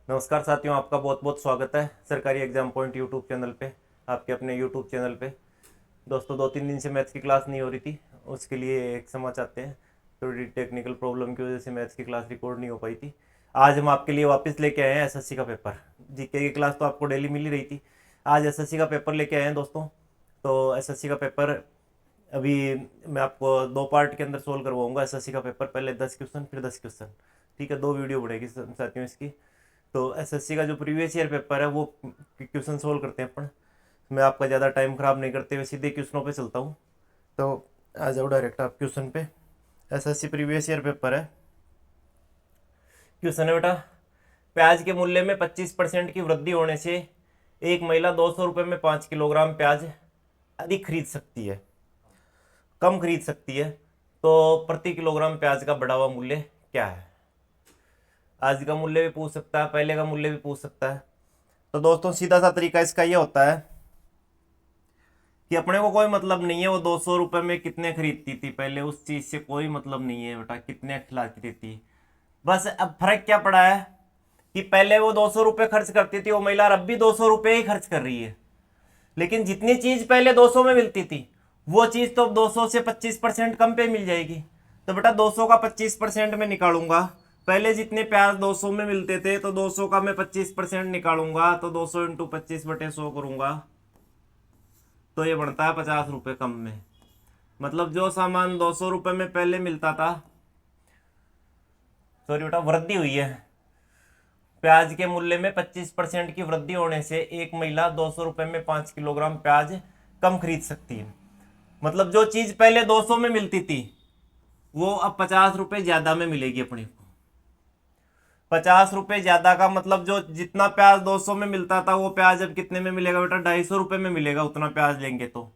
नमस्कार साथियों, आपका बहुत बहुत स्वागत है सरकारी एग्जाम पॉइंट यूट्यूब चैनल पे। आपके अपने यूट्यूब चैनल पे दोस्तों 2-3 दिन से मैथ्स की क्लास नहीं हो रही थी, उसके लिए एक क्षमा चाहते हैं। थोड़ी टेक्निकल प्रॉब्लम की वजह से मैथ्स की क्लास रिकॉर्ड नहीं हो पाई थी। आज हम आपके लिए वापस लेके आए हैं एसएससी का पेपर। जीके की क्लास तो आपको डेली मिल ही रही थी, आज एसएससी का पेपर लेके आए हैं दोस्तों। तो एसएससी का पेपर अभी मैं आपको 2 पार्ट के अंदर सोल्व करवाऊंगा एसएससी का पेपर। पहले 10 क्वेश्चन फिर 10 क्वेश्चन, ठीक है। 2 वीडियो बढ़ेगी साथियों इसकी। तो एसएससी का जो प्रीवियस ईयर पेपर है वो क्वेश्चन सोल्व करते हैं अपन। मैं आपका ज़्यादा टाइम ख़राब नहीं करते हुए सीधे क्वेश्चनों पे चलता हूँ। तो आ जाओ डायरेक्ट आप क्वेश्चन पे। एसएससी प्रीवियस ईयर पेपर है। क्वेश्चन है बेटा, प्याज के मूल्य में 25% की वृद्धि होने से एक महिला 200 रुपये में 5 किलोग्राम प्याज अधिक खरीद सकती है, कम खरीद सकती है, तो प्रति किलोग्राम प्याज का बढ़ा हुआ मूल्य क्या है। आज का मूल्य भी पूछ सकता है, पहले का मूल्य भी पूछ सकता है। तो दोस्तों सीधा सा तरीका इसका ये होता है कि अपने को कोई मतलब नहीं है वो 200 रुपये में कितने खरीदती थी पहले, उस चीज़ से कोई मतलब नहीं है बेटा कितने खिलाती थी। बस अब फर्क क्या पड़ा है कि पहले वो 200 रुपये खर्च करती थी वो महिला, अब भी 200 रुपये ही खर्च कर रही है। लेकिन जितनी चीज़ पहले 200 में मिलती थी वो चीज़ तो 200 से 25% कम पे मिल जाएगी। तो बेटा 200 का 25% में निकालूंगा। पहले जितने प्याज 200 में मिलते थे तो 200 का मैं 25% निकालूंगा, तो 200 इंटू 25/100 करूंगा, तो ये बनता है 50 रुपये कम में। मतलब जो सामान 200 रुपये में पहले मिलता था, सॉरी बेटा वृद्धि हुई है, प्याज के मूल्य में 25% की वृद्धि होने से एक महिला 200 रुपये में 5 किलोग्राम प्याज कम खरीद सकती है। मतलब जो चीज पहले 200 में मिलती थी वो अब 50 रुपये ज्यादा में मिलेगी अपने को। 50 रुपये ज्यादा का मतलब जो जितना प्याज 200 में मिलता था वो प्याज अब कितने में मिलेगा बेटा, 250 रुपये में मिलेगा। उतना प्याज लेंगे तो,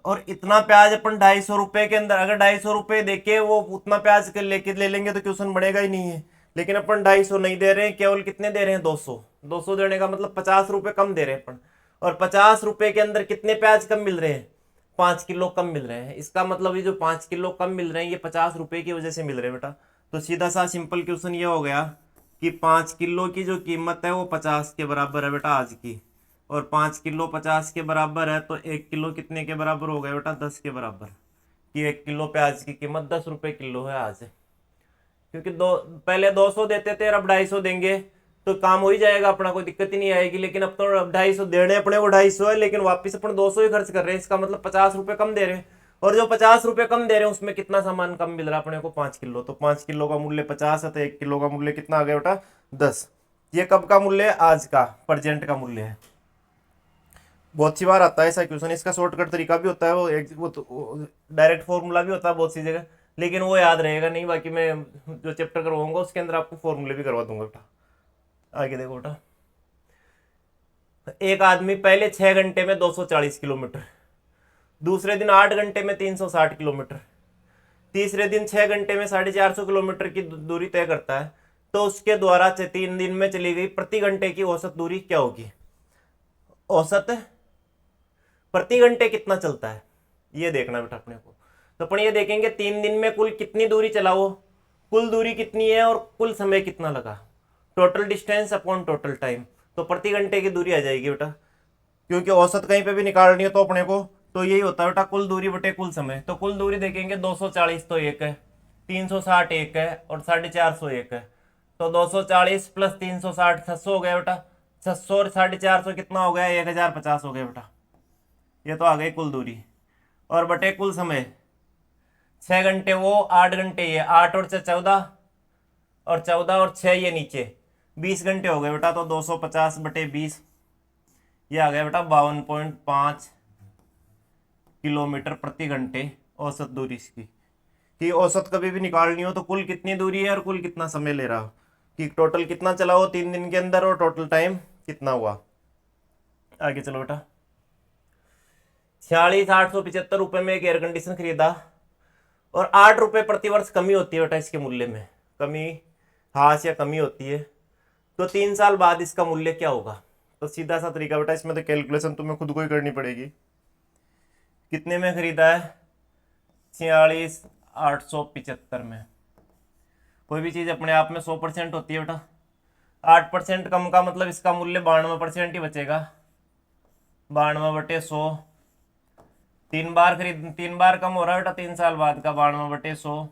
और इतना प्याज अपन 250 रुपये के अंदर, अगर 250 रुपये देके वो उतना प्याज लेके ले लेंगे तो क्वेश्चन बढ़ेगा ही नहीं है। लेकिन अपन 250 नहीं दे रहे हैं, केवल कितने दे रहे हैं, 200। 200 देने का मतलब 50 रुपये कम दे रहे हैं अपन। और 50 रुपये के अंदर कितने प्याज कम मिल रहे हैं, 5 किलो कम मिल रहे हैं। इसका मतलब ये जो 5 किलो कम मिल रहे हैं ये 50 रुपये की वजह से मिल रहे हैं बेटा। तो सीधा सा सिंपल क्वेश्चन ये हो गया कि 5 किलो की जो कीमत है वो 50 के बराबर है बेटा आज की। और 5 किलो 50 के बराबर है तो 1 किलो कितने के बराबर हो गया बेटा, 10 के बराबर। कि 1 किलो प्याज की कीमत 10 रुपये किलो है आज। क्योंकि पहले 200 देते थे, अब 250 देंगे तो काम हो ही जाएगा अपना, कोई दिक्कत ही नहीं आएगी। लेकिन अब तो 250 देने अपने को 250 है, लेकिन वापिस अपन 200 ही खर्च कर रहे हैं। इसका मतलब 50 रुपये कम दे रहे हैं। और जो 50 रुपये कम दे रहे हैं उसमें कितना सामान कम मिल रहा है अपने को, 5 किलो। तो 5 किलो का मूल्य 50 है तो 1 किलो का मूल्य कितना आ गया बेटा, 10। ये कब का मूल्य है, आज का, प्रेजेंट का मूल्य है। बहुत सी बार आता है ऐसा क्वेश्चन। इसका शॉर्टकट तरीका भी होता है, वो डायरेक्ट फॉर्मूला भी होता है बहुत सी जगह, लेकिन वो याद रहेगा नहीं। बाकी मैं जो चैप्टर करवाऊंगा उसके अंदर आपको फॉर्मूले भी करवा दूंगा बेटा। आगे देखो बेटा, एक आदमी पहले 6 घंटे में 240 किलोमीटर, दूसरे दिन 8 घंटे में 360 किलोमीटर, तीसरे दिन 6 घंटे में 450 किलोमीटर की दूरी तय करता है, तो उसके द्वारा 3 दिन में चली गई प्रति घंटे की औसत दूरी क्या होगी। औसत प्रति घंटे कितना चलता है ये देखना बेटा अपने को। तो अपन ये देखेंगे 3 दिन में कुल कितनी दूरी चला वो, कुल दूरी कितनी है और कुल समय कितना लगा, total distance upon total time. तो प्रति घंटे की दूरी आ जाएगी बेटा, क्योंकि औसत कहीं पे भी निकालनी है तो अपने को तो यही होता है बेटा, कुल दूरी बटे कुल समय। तो कुल दूरी देखेंगे 240 तो एक है, 360 एक है और 450 एक है। तो 240 प्लस 360 600 हो गया बेटा। 600 और 450 कितना हो गया, 1050 हो गया बेटा। ये तो आ गई कुल दूरी। और बटे कुल समय, 6 घंटे वो, 8 घंटे ये, 8 और 14, और 14 और 6 ये नीचे, 20 घंटे हो गए बेटा। तो 250 बटे 20, ये आ गया बेटा 52.5 किलोमीटर प्रति घंटे औसत दूरी इसकी। कि औसत कभी भी निकालनी हो तो कुल कितनी दूरी है और कुल कितना समय ले रहा हो, कि टोटल कितना चला हो 3 दिन के अंदर और टोटल टाइम कितना हुआ। आगे चलो बेटा, 46,875 रुपये में एक एयर कंडीशन खरीदा और 8 रुपये प्रति वर्ष कमी होती है बेटा इसके मूल्य में, कमी हास या कमी होती है। तो 3 साल बाद इसका मूल्य क्या होगा। तो सीधा सा तरीका बेटा, इसमें तो कैलकुलेशन तुम्हें खुद को ही करनी पड़ेगी। कितने में खरीदा है, 46,875 में। कोई भी चीज़ अपने आप में 100% होती है बेटा, 8% कम का मतलब इसका मूल्य 92% ही बचेगा। 92/100 तीन बार कम हो रहा है बेटा 3 साल बाद का। 92/100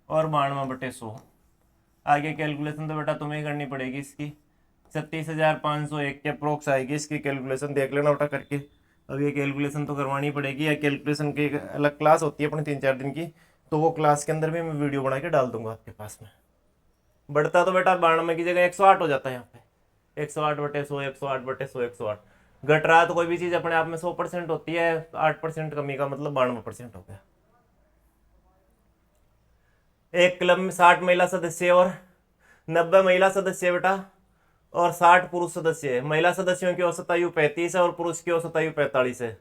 और 92/100। आगे कैलकुलेशन तो बेटा तुम्हें ही करनी पड़ेगी इसकी। 36,501 के अप्रोक्स आएगी इसकी कैलकुलेशन, देख लेना बेटा करके। अब ये कैलकुलेशन तो करवानी पड़ेगी, या कैलकुलेशन की एक अलग क्लास होती है अपनी 3-4 दिन की, तो वो क्लास के अंदर भी मैं वीडियो बना के डाल दूंगा आपके पास में। बढ़ता तो बेटा 92 की जगह 108 हो जाता है यहाँ पे। 108/100, 108/100, 108। घट रहा तो कोई भी चीज़ अपने आप में 100% होती है, 8% कमी का मतलब 92% हो गया। एक क्लब में 60 महिला सदस्य और 90 महिला सदस्य बेटा, और 60 पुरुष सदस्य है। महिला सदस्यों की औसत आयु 35 है और पुरुष की औसत आयु 45 है।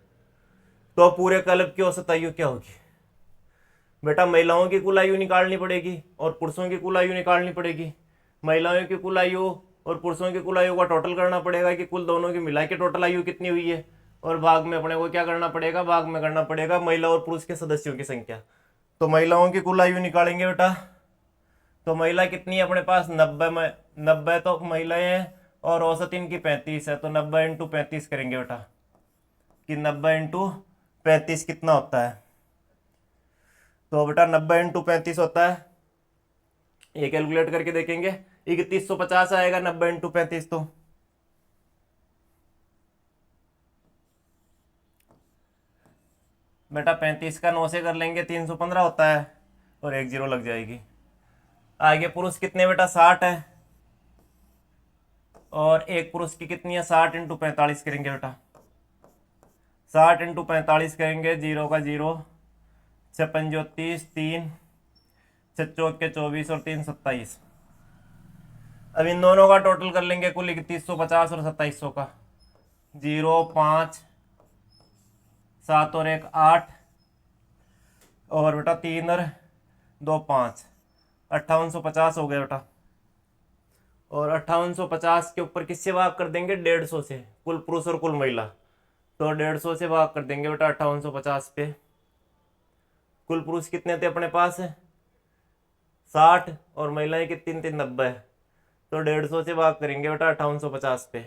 तो पूरे क्लब की औसत आयु क्या होगी बेटा? महिलाओं की कुल आयु निकालनी पड़ेगी और पुरुषों की कुल आयु निकालनी पड़ेगी। महिलाओं की कुल आयु और पुरुषों की कुल आयु का टोटल करना पड़ेगा कि कुल दोनों की मिला के टोटल आयु कितनी हुई है, और भाग में अपने को क्या करना पड़ेगा? भाग में करना पड़ेगा महिला और पुरुष के सदस्यों की संख्या। तो महिलाओं की कुल आयु निकालेंगे बेटा, तो महिला कितनी है अपने पास? 90 तो महिलाएं हैं और औसत इनकी 35 है, तो 90 × 35 करेंगे बेटा कि 90 × 35 कितना होता है? तो बेटा 90 × 35 होता है, ये कैलकुलेट करके देखेंगे, 3150 आएगा 90 × 35। तो बेटा 35 का 9 से कर लेंगे 315 होता है, और 1 0 लग जाएगी। आगे पुरुष कितने बेटा? 60 है, और एक पुरुष की कितनी है? 60 × 45 करेंगे बेटा। 60 × 45 करेंगे, 0 का 0, 6 × 30, 3, 6 × 24 और 3 27। अब इन दोनों का टोटल कर लेंगे, कुल 3150 और 2700 का। 0, 5, 7 और 1 8, और बेटा 3 और 2 5, 5850 हो गया बेटा। और 5850 के ऊपर किससे भाग कर देंगे? 150 से, कुल पुरुष और कुल महिला। तो 150 से भाग कर देंगे बेटा 5850 पे। कुल पुरुष कितने थे अपने पास? 60, और महिलाएं कितनी थी? 90। तो 150 से भाग करेंगे बेटा 5850 पे,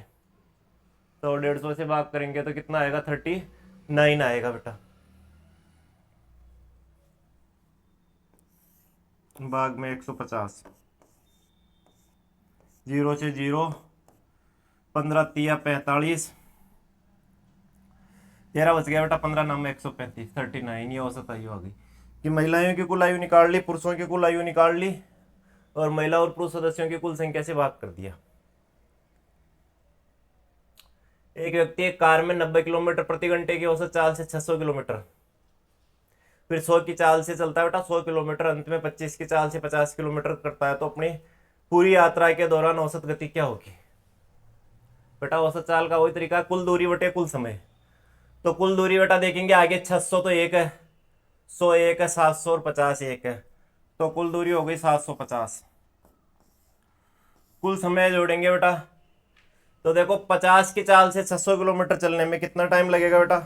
तो 150 से भाग करेंगे तो कितना आएगा? 39 आएगा बेटा। भाग में 150, 0 से 0, 15 तिया 45, 13 बच गया बेटा, 15 9 में 135, 39। ये औसत आयु आ गई कि महिलाओं की कुल आयु निकाल ली, पुरुषों की कुल आयु निकाल ली, और महिला और पुरुष सदस्यों की कुल संख्या से भाग कर दिया। एक व्यक्ति एक कार में 90 किलोमीटर प्रति घंटे की औसत चाल से 600 किलोमीटर, फिर 100 की चाल से चलता है बेटा 100 किलोमीटर, अंत में 25 की चाल से 50 किलोमीटर करता है, तो अपनी पूरी यात्रा के दौरान औसत गति क्या होगी बेटा? औसत चाल का वही तरीका, कुल दूरी बटे कुल समय। तो कुल दूरी बेटा देखेंगे, आगे 600 तो 1 है, 100 1 है, 700 और 50 1 है, तो कुल दूरी हो गई 750। कुल समय जोड़ेंगे बेटा, तो देखो 50 की चाल से 600 किलोमीटर चलने में कितना टाइम लगेगा बेटा?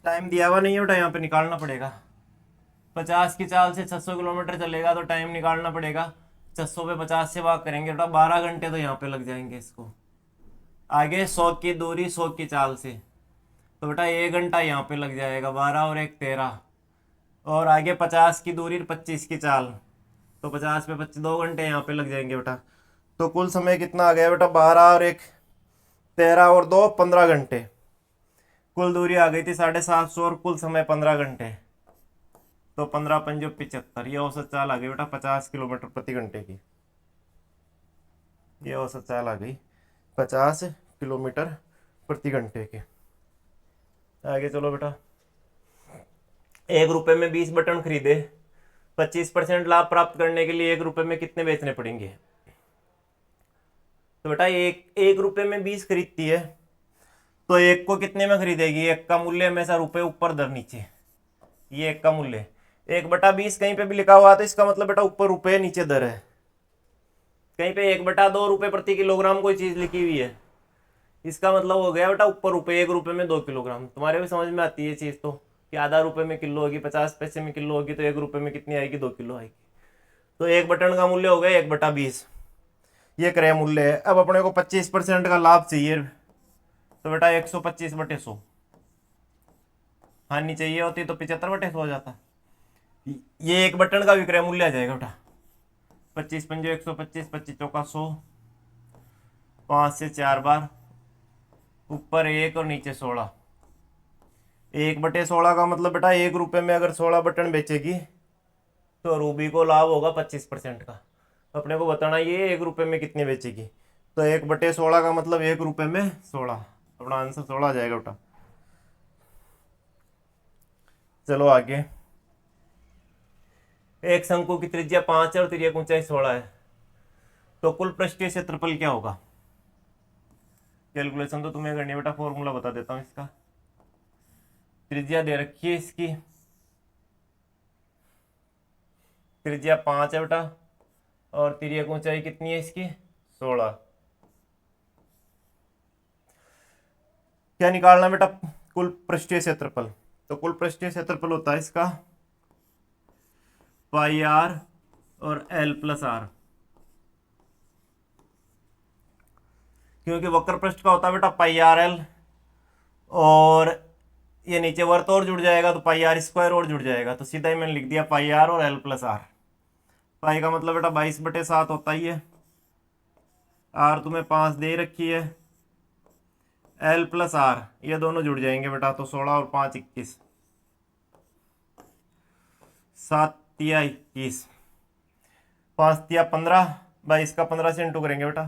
टाइम दिया हुआ नहीं है बेटा, यहाँ पे निकालना पड़ेगा। 50 की चाल से 600 किलोमीटर चलेगा तो टाइम निकालना पड़ेगा। 600 पे 50 से भाग करेंगे बेटा, 12 घंटे तो यहाँ पे लग जाएंगे इसको। आगे 100 की दूरी 100 की चाल से, तो बेटा 1 घंटा यहाँ पे लग जाएगा, 12 और 1 13। और आगे 50 की दूरी 25 की चाल, तो 50 पे 25, 2 घंटे यहाँ पे लग जाएंगे बेटा। तो कुल समय कितना आ गया बेटा? 12 और 1 13 और 2 15 घंटे। कुल दूरी आ गई थी 750, और कुल समय 15 घंटे, तो 15 पंजो 75। ये औसत चाल आ गई बेटा 50 किलोमीटर प्रति घंटे की। ये औसत चाल आ गई 50 किलोमीटर प्रति घंटे के। आगे चलो बेटा, 1 रुपए में 20 बटन खरीदे, 25% लाभ प्राप्त करने के लिए 1 रुपए में कितने बेचने पड़ेंगे? तो बेटा एक रुपए में 20 खरीदती है, तो एक को कितने में खरीदेगी? एक का मूल्य हमेशा रुपए ऊपर दर नीचे, ये एक का मूल्य 1/20 कहीं पे भी लिखा हुआ, तो इसका मतलब बेटा ऊपर रुपए नीचे दर है। कहीं पे 1/2 रुपए प्रति किलोग्राम कोई चीज लिखी हुई है, इसका मतलब हो गया बेटा ऊपर रुपए, 1 रुपए में 2 किलोग्राम। तुम्हारे भी समझ में आती है चीज तो, कि आधा रुपए में किलो होगी, 50 पैसे में किलो होगी, तो 1 रुपए में कितनी आएगी? 2 किलो आएगी। तो एक बटन का मूल्य हो गया 1/20। ये क्रय मूल्य है। अब अपने को 25% का लाभ चाहिए, तो बेटा 125/100। हानि चाहिए होती तो 75/100 हो जाता। ये एक बटन का विक्रय मूल्य आ जाएगा बेटा। 25 पंजे 125, 25 चौका 100, 5 से 4 बार, ऊपर 1 और नीचे 16। 1/16 का मतलब बेटा 1 रुपए में अगर 16 बटन बेचेगी तो रूबी को लाभ होगा 25% का। अपने को बताना ये 1 रुपए में कितनी बेचेगी, तो 1/16 का मतलब 1 रुपए में 16। अपना आंसर 16 आ जाएगा बेटा। चलो आगे। एक शंकु की त्रिज्या 5 है और तिर्यक ऊंचाई 16 है, तो कुल पृष्ठीय क्षेत्रफल क्या होगा? कैलकुलेशन तो तुम्हें करनी है बेटा, फॉर्मूला बता देता हूं इसका। त्रिज्या दे रखी है इसकी, त्रिज्या 5 है बेटा, और तिर्यक ऊंचाई कितनी है इसकी? 16। क्या निकालना बेटा? कुल पृष्ठीय क्षेत्रफल। तो कुल पृष्ठीय क्षेत्रफल होता है इसका पाई आर और एल प्लस आर, क्योंकि वक्र पृष्ठ का होता है बेटा पाई आर एल, और ये नीचे वर्त और जुड़ जाएगा तो पाई आर स्क्वायर और जुड़ जाएगा, तो सीधा ही मैंने लिख दिया पाई आर और एल प्लस आर। पाई का मतलब बेटा 22/7 होता ही है, आर तुम्हें 5 दे रखी है, एल प्लस आर ये दोनों जुड़ जाएंगे बेटा, तो 16 और 5 21, 7 तिया 21, 5 तिया 15, 22 का 15 से इंटू करेंगे बेटा,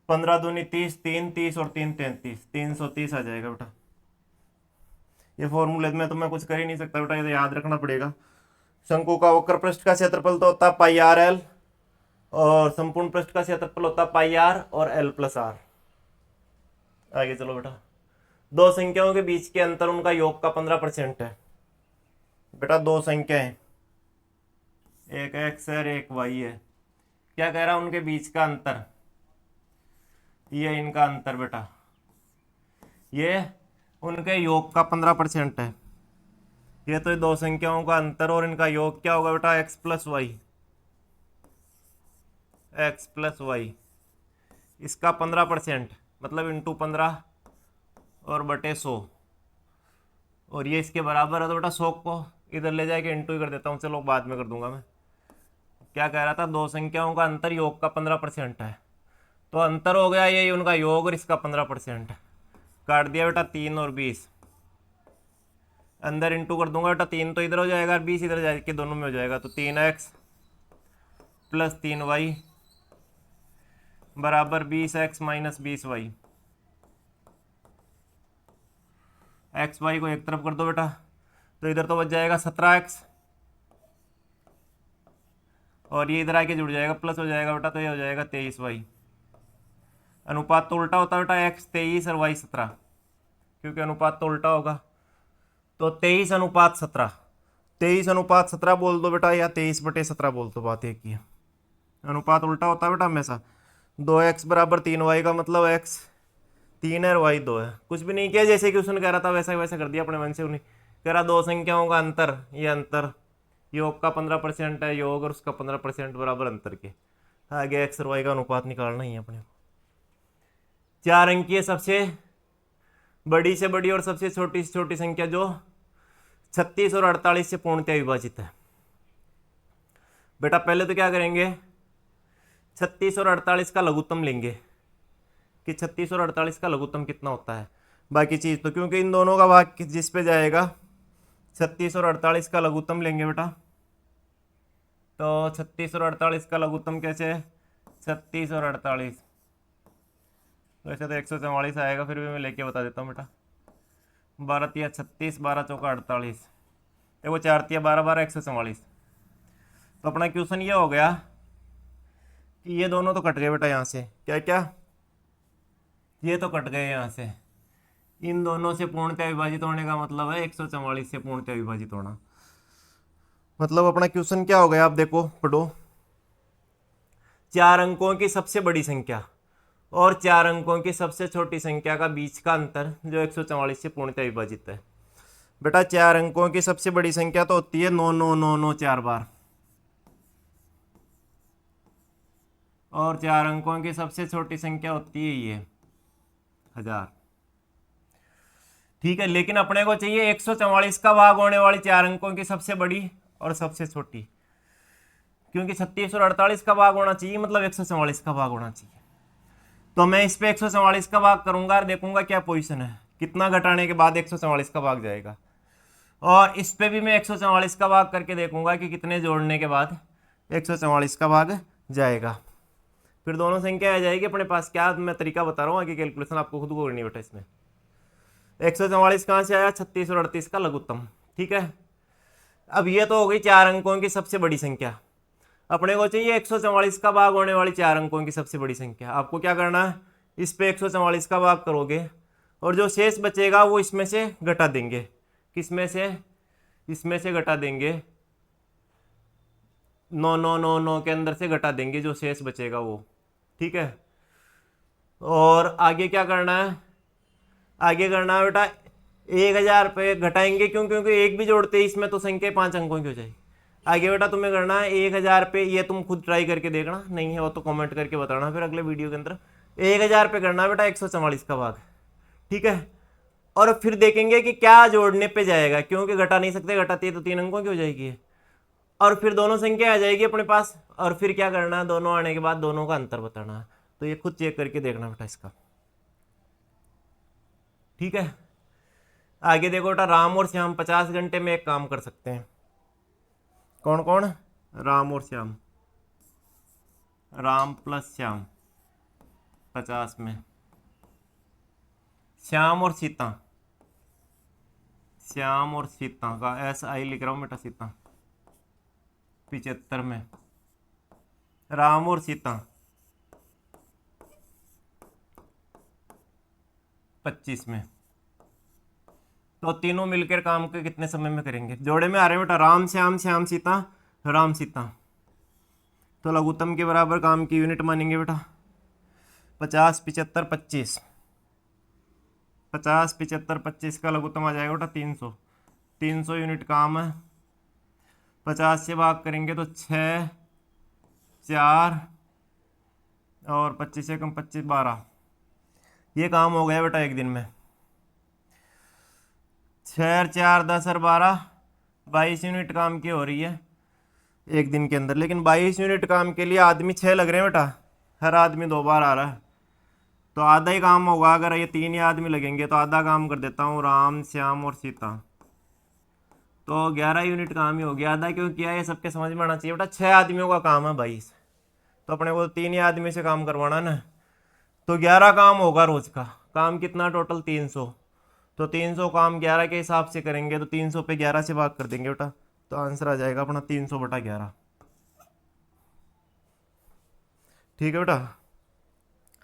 15 दूनी 30, 3 30 और 3 33, 330 आ जाएगा बेटा। ये फॉर्मूले में तो मैं कुछ कर ही नहीं सकता बेटा, ये तो याद रखना पड़ेगा। शंकु का वक्र पृष्ठ का क्षेत्रफल तो होता है पाई आर एल, और संपूर्ण पृष्ठ का क्षेत्रफल होता है पाई आर और एल प्लस आर। आगे चलो बेटा। दो संख्याओं के बीच के अंतर उनका योग का 15% है। बेटा दो संख्याएं, एक एक्स है और एक वाई है, क्या कह रहा है? उनके बीच का अंतर, ये इनका अंतर बेटा, ये उनके योग का 15% है। ये तो दो संख्याओं का अंतर, और इनका योग क्या होगा बेटा? X plus y, x plus y, इसका 15% मतलब इंटू 15 और बटे 100, और ये इसके बराबर है, तो बेटा 100 को इधर ले जाके इंटू ही कर देता हूँ, चलो बाद में कर दूंगा मैं। क्या कह रहा था? दो संख्याओं का अंतर योग का 15% है, तो अंतर हो गया यही उनका योग और इसका 15%। काट दिया बेटा 3 और 20, अंदर इंटू कर दूंगा बेटा, 3 तो इधर हो जाएगा और 20 इधर जाके दोनों में हो जाएगा, तो 3x प्लस 3y बराबर 20x minus 20y। X Y को एक तरफ कर दो बेटा, तो इधर तो बच जाएगा 17x, और ये इधर आके जुड़ जाएगा, प्लस हो जाएगा बेटा, तो ये हो जाएगा 23y। अनुपात तो उल्टा होता है बेटा, x 23 और y 17, क्योंकि अनुपात तो उल्टा होगा, तो 23:17, 23:17 बोल दो बेटा, या 23/17 बोल दो, बात एक ही है। अनुपात उल्टा होता है बेटा हमेशा। 2x बराबर 3y का मतलब x 3 है और y 2 है। कुछ भी नहीं किया, जैसे कि उसने कह रहा था वैसा वैसा कर दिया अपने मन से। उन्हें कह रहा दो संख्याओं का अंतर, ये अंतर योग का 15% है, योग और उसका 15% बराबर अंतर के। आगे x और y का अनुपात निकालना ही है अपने को। 4 अंकीय सबसे बड़ी से बड़ी और सबसे छोटी से छोटी संख्या जो 36 और 48 से पूर्णतः विभाजित है। बेटा पहले तो क्या करेंगे, 36 और 48 का लघुत्तम लेंगे कि 36 और 48 का लघुत्तम कितना होता है। बाकी चीज तो क्योंकि इन दोनों का भाग जिस पे जाएगा, 36 और 48 का लघुत्तम लेंगे बेटा, तो 36 और 48 का लघुत्तम कैसे है? 36 और 48, वैसे तो 144 आएगा, फिर भी मैं लेके बता देता हूँ बेटा। 12 तिया 36, 12 चौका 48, देखो 4 तिया 12, 12 144। तो अपना क्वेश्चन ये हो गया कि ये दोनों तो कट गए बेटा यहाँ से, क्या क्या? ये तो कट गए यहाँ से। इन दोनों से पूर्णतः विभाजित होने का मतलब है 144 से पूर्णतः विभाजित होना। मतलब अपना क्वेश्चन क्या हो गया, आप देखो पढ़ो। 4 अंकों की सबसे बड़ी संख्या और 4 अंकों की सबसे छोटी संख्या का बीच का अंतर जो 144 से पूर्णतः विभाजित है। बेटा 4 अंकों की सबसे बड़ी संख्या तो होती है 9 9 9 9 4 बार, और 4 अंकों की सबसे छोटी संख्या होती है ये 1000। ठीक है, लेकिन अपने को चाहिए 144 का भाग होने वाली 4 अंकों की सबसे बड़ी और सबसे छोटी, क्योंकि 36 और 48 का भाग होना चाहिए, मतलब 144 का भाग होना चाहिए। तो मैं इस पे 144 का भाग करूंगा और देखूंगा क्या पोजीशन है, कितना घटाने के बाद 144 का भाग जाएगा। और इस पे भी मैं 144 का भाग करके देखूंगा कि कितने जोड़ने के बाद 144 का भाग जाएगा। फिर दोनों संख्या आ जाएगी अपने पास। क्या मैं तरीका बता रहा हूँ, आगे कैलकुलेशन आपको खुद को करनी बेटा। इसमें 144 कहाँ से आया, 36 और 38 का लघुत्तम। ठीक है, अब ये तो हो गई 4 अंकों की सबसे बड़ी संख्या। अपने को चाहिए 144 का भाग होने वाली 4 अंकों की सबसे बड़ी संख्या। आपको क्या करना है, इस पे 144 का भाग करोगे और जो शेष बचेगा वो इसमें से घटा देंगे। किसमें से, इसमें से घटा देंगे, 9999 के अंदर से घटा देंगे जो शेष बचेगा वो। ठीक है, और आगे क्या करना है, आगे करना है बेटा 1000 पे घटाएंगे, क्यों, क्योंकि एक भी जोड़ते हैं इसमें तो संख्या 5 अंकों की हो जाएगी। आगे बेटा तुम्हें करना है 1000 पे, ये तुम खुद ट्राई करके देखना, नहीं है वो तो कमेंट करके बताना फिर अगले वीडियो के अंदर। 1000 पे करना है बेटा 144 का भाग। ठीक है, और फिर देखेंगे कि क्या जोड़ने पे जाएगा, क्योंकि घटा नहीं सकते, घटाती है तो 3 अंकों की हो जाएगी। और फिर दोनों संख्या आ जाएगी अपने पास, और फिर क्या करना है, दोनों आने के बाद दोनों का अंतर बताना है। तो ये खुद चेक करके देखना बेटा इसका। ठीक है, आगे देखो बेटा, राम और श्याम 50 घंटे में एक काम कर सकते हैं। कौन कौन, राम और श्याम, राम प्लस श्याम 50 में। श्याम और सीता, श्याम और सीता का SI लिख रहा हूं बेटा, सीता 75 में। राम और सीता 25 में। तो तीनों मिलकर काम के कितने समय में करेंगे, जोड़े में आ रहे हैं बेटा, राम श्याम, श्याम सीता, राम सीता। तो लघुत्तम के बराबर काम की यूनिट मानेंगे बेटा 50 75 25। 50 75 25 का लघुत्तम आ जाएगा बेटा 300। 300 यूनिट काम है। 50 से भाग करेंगे तो 6 4 और 25 से कम 25 12। ये काम हो गया बेटा एक दिन में। 6 4 10 और 12 22 यूनिट काम की हो रही है एक दिन के अंदर। लेकिन 22 यूनिट काम के लिए आदमी 6 लग रहे हैं बेटा, हर आदमी 2 बार आ रहा है, तो आधा ही काम होगा। अगर ये 3 ही आदमी लगेंगे तो आधा काम कर देता हूँ, राम श्याम और सीता, तो 11 यूनिट काम ही हो गया। आधा क्यों किया, ये सबके समझ में आना चाहिए बेटा। 6 आदमियों का काम है 22, तो अपने को 3 ही आदमी से काम करवाना ना, तो 11 काम होगा रोज का। काम कितना टोटल 300, तो 300 काम 11 के हिसाब से करेंगे, तो 300 पे 11 से भाग कर देंगे बेटा, तो आंसर आ जाएगा अपना 300/11। ठीक है बेटा,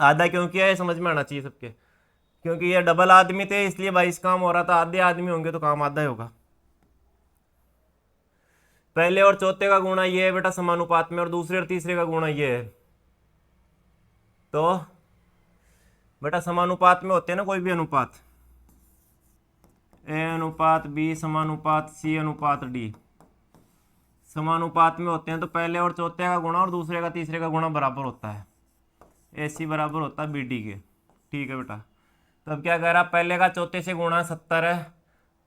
आधा क्यों किया है समझ में आना चाहिए सबके, क्योंकि ये डबल आदमी थे इसलिए 22 काम हो रहा था। आधे आदमी होंगे तो काम आधा ही होगा। पहले और चौथे का गुणा ये है बेटा समानुपात में, और दूसरे और तीसरे का गुणा ये है। तो बेटा समानुपात में होते हैं ना कोई भी अनुपात, A अनुपात B समानुपात C अनुपात D, समानुपात में होते हैं तो पहले और चौथे का गुणा और दूसरे का तीसरे का गुणा बराबर होता है। AC बराबर होता है BD के। ठीक है बेटा, तो अब क्या कह रहा है, पहले का चौथे से गुणा 70 है,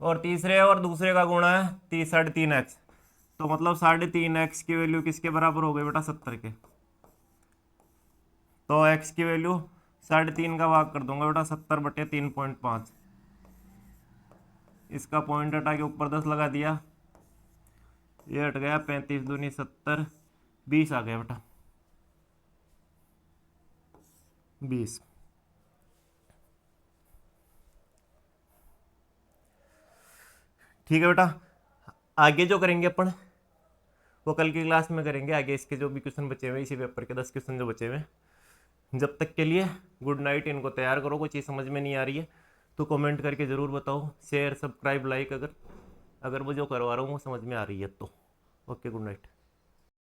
और तीसरे और दूसरे का गुणा है 3.5x, तो मतलब 3.5x की वैल्यू किसके बराबर हो गई बेटा, 70 के। तो x की वैल्यू 3.5 का भाग कर दूंगा बेटा 70/3.5। इसका पॉइंट हटा के ऊपर 10 लगा दिया, ये हट गया, 35 दूनी 70, 20 आ गया बेटा, 20। ठीक है बेटा, आगे जो करेंगे अपन वो कल की क्लास में करेंगे। आगे इसके जो भी क्वेश्चन बचे हुए, इसी पेपर के 10 क्वेश्चन जो बचे हुए, जब तक के लिए गुड नाइट। इनको तैयार करो, कोई चीज़ समझ में नहीं आ रही है तो कमेंट करके ज़रूर बताओ, शेयर सब्सक्राइब लाइक, अगर वो जो करवा रहा हूँ वो समझ में आ रही है तो। Okay, good night.